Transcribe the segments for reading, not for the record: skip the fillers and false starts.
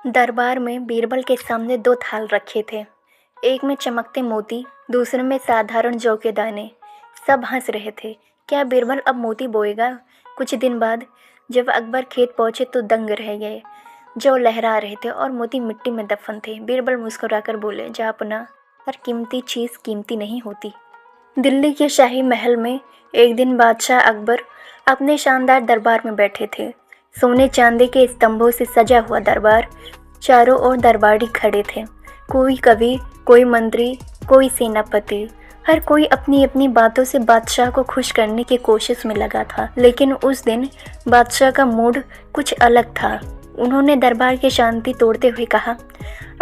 दरबार में बीरबल के सामने दो थाल रखे थे। एक में चमकते मोती, दूसरे में साधारण जौ के दाने। सब हंस रहे थे। क्या बीरबल अब मोती बोएगा? कुछ दिन बाद जब अकबर खेत पहुंचे तो दंग रह गए। जौ लहरा रहे थे और मोती मिट्टी में दफन थे। बीरबल मुस्कुराकर बोले, जहाँपनाह, हर कीमती चीज़ कीमती नहीं होती। दिल्ली के शाही महल में एक दिन बादशाह अकबर अपने शानदार दरबार में बैठे थे। सोने चांदी के स्तंभों से सजा हुआ दरबार, चारों ओर दरबारी खड़े थे। कोई कवि, कोई मंत्री, कोई सेनापति, हर कोई अपनी अपनी बातों से बादशाह को खुश करने की कोशिश में लगा था। लेकिन उस दिन बादशाह का मूड कुछ अलग था। उन्होंने दरबार की शांति तोड़ते हुए कहा,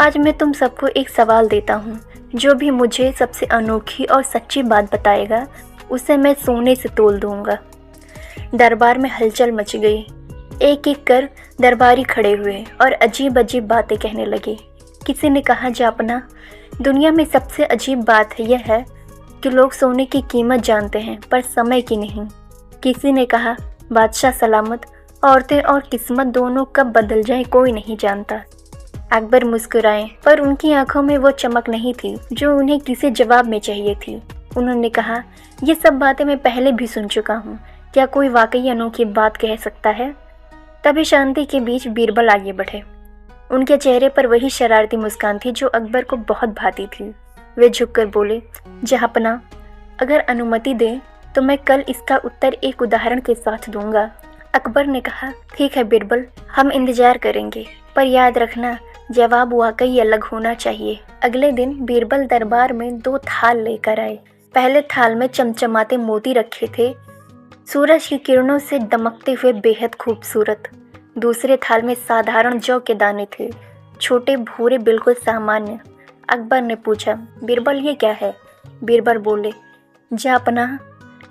आज मैं तुम सबको एक सवाल देता हूँ। जो भी मुझे सबसे अनोखी और सच्ची बात बताएगा, उसे मैं सोने से तोल दूंगा। दरबार में हलचल मच गई। एक एक कर दरबारी खड़े हुए और अजीब अजीब बातें कहने लगे। किसी ने कहा, जहाँपनाह, दुनिया में सबसे अजीब बात यह है कि लोग सोने की कीमत जानते हैं पर समय की नहीं। किसी ने कहा, बादशाह सलामत, औरतें और किस्मत दोनों कब बदल जाए कोई नहीं जानता। अकबर मुस्कुराए, पर उनकी आंखों में वो चमक नहीं थी जो उन्हें किसी जवाब में चाहिए थी। उन्होंने कहा, ये सब बातें मैं पहले भी सुन चुका हूँ। क्या कोई वाकई अनोखी बात कह सकता है? तभी शांति के बीच बीरबल आगे बढ़े। उनके चेहरे पर वही शरारती मुस्कान थी जो अकबर को बहुत भाती थी। वे झुककर बोले, जहाँपनाह, अगर अनुमति दें तो मैं कल इसका उत्तर एक उदाहरण के साथ दूंगा। अकबर ने कहा, ठीक है बीरबल, हम इंतजार करेंगे, पर याद रखना, जवाब वाकई अलग होना चाहिए। अगले दिन बीरबल दरबार में दो थाल लेकर आए। पहले थाल में चमचमाते मोती रखे थे, सूरज की किरणों से दमकते हुए बेहद खूबसूरत। दूसरे थाल में साधारण जौ के दाने थे, छोटे भूरे, बिल्कुल सामान्य। अकबर ने पूछा, बीरबल ये क्या है? बीरबल बोले, जहाँपनाह,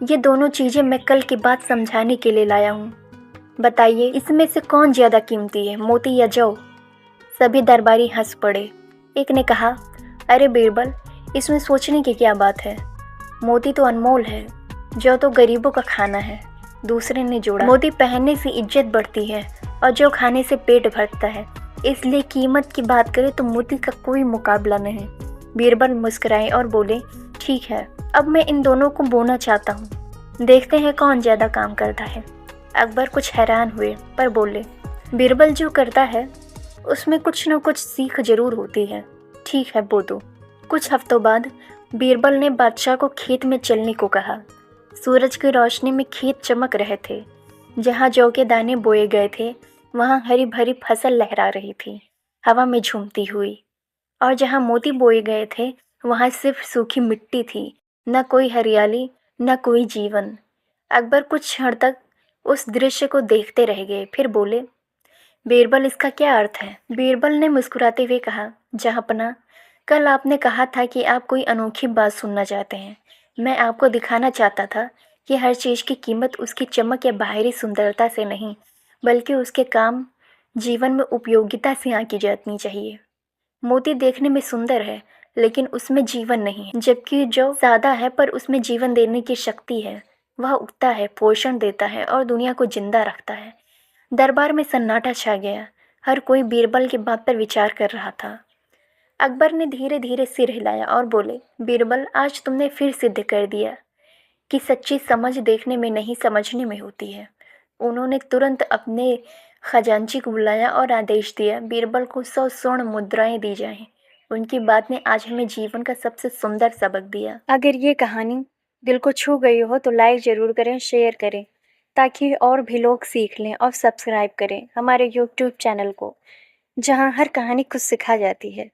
ये दोनों चीज़ें मैं कल की बात समझाने के लिए लाया हूँ। बताइए, इसमें से कौन ज़्यादा कीमती है, मोती या जौ? सभी दरबारी हंस पड़े। एक ने कहा, अरे बीरबल, इसमें सोचने की क्या बात है? मोती तो अनमोल है, जौ तो गरीबों का खाना है। दूसरे ने जोड़ा, मोती पहनने से इज्जत बढ़ती है और जौ खाने से पेट भरता है, इसलिए कीमत की बात करें तो मोती का कोई मुकाबला नहीं। बीरबल मुस्कुराए और बोले, ठीक है, अब मैं इन दोनों को बोना चाहता हूँ, देखते हैं कौन ज़्यादा काम करता है। अकबर कुछ हैरान हुए पर बोले, बीरबल जो करता है उसमें कुछ न कुछ सीख जरूर होती है। ठीक है, बो दो। कुछ हफ्तों बाद बीरबल ने बादशाह को खेत में चलने को कहा। सूरज की रोशनी में खेत चमक रहे थे। जहाँ जौ के दाने बोए गए थे वहाँ हरी भरी फसल लहरा रही थी, हवा में झूमती हुई। और जहाँ मोती बोए गए थे वहाँ सिर्फ सूखी मिट्टी थी, न कोई हरियाली, न कोई जीवन। अकबर कुछ क्षण तक उस दृश्य को देखते रह गए, फिर बोले, बीरबल, इसका क्या अर्थ है? बीरबल ने मुस्कुराते हुए कहा, जहाँपनाह, कल आपने कहा था कि आप कोई अनोखी बात सुनना चाहते हैं। मैं आपको दिखाना चाहता था कि हर चीज़ की कीमत उसकी चमक या बाहरी सुंदरता से नहीं, बल्कि उसके काम, जीवन में उपयोगिता से आंकी जानी चाहिए। मोती देखने में सुंदर है, लेकिन उसमें जीवन नहीं है, जबकि जो सादा है पर उसमें जीवन देने की शक्ति है। वह उगता है, पोषण देता है और दुनिया को जिंदा रखता है। दरबार में सन्नाटा छा गया। हर कोई बीरबल की बात पर विचार कर रहा था। अकबर ने धीरे धीरे सिर हिलाया और बोले, बीरबल, आज तुमने फिर सिद्ध कर दिया कि सच्ची समझ देखने में नहीं, समझने में होती है। उन्होंने तुरंत अपने खजांची को बुलाया और आदेश दिया, बीरबल को 100 स्वर्ण मुद्राएं दी जाएं। उनकी बात ने आज हमें जीवन का सबसे सुंदर सबक दिया। अगर ये कहानी दिल को छू गई हो तो लाइक ज़रूर करें, शेयर करें, ताकि और भी लोग सीख लें, और सब्सक्राइब करें हमारे यूट्यूब चैनल को, जहां हर कहानी कुछ सिखा जाती है।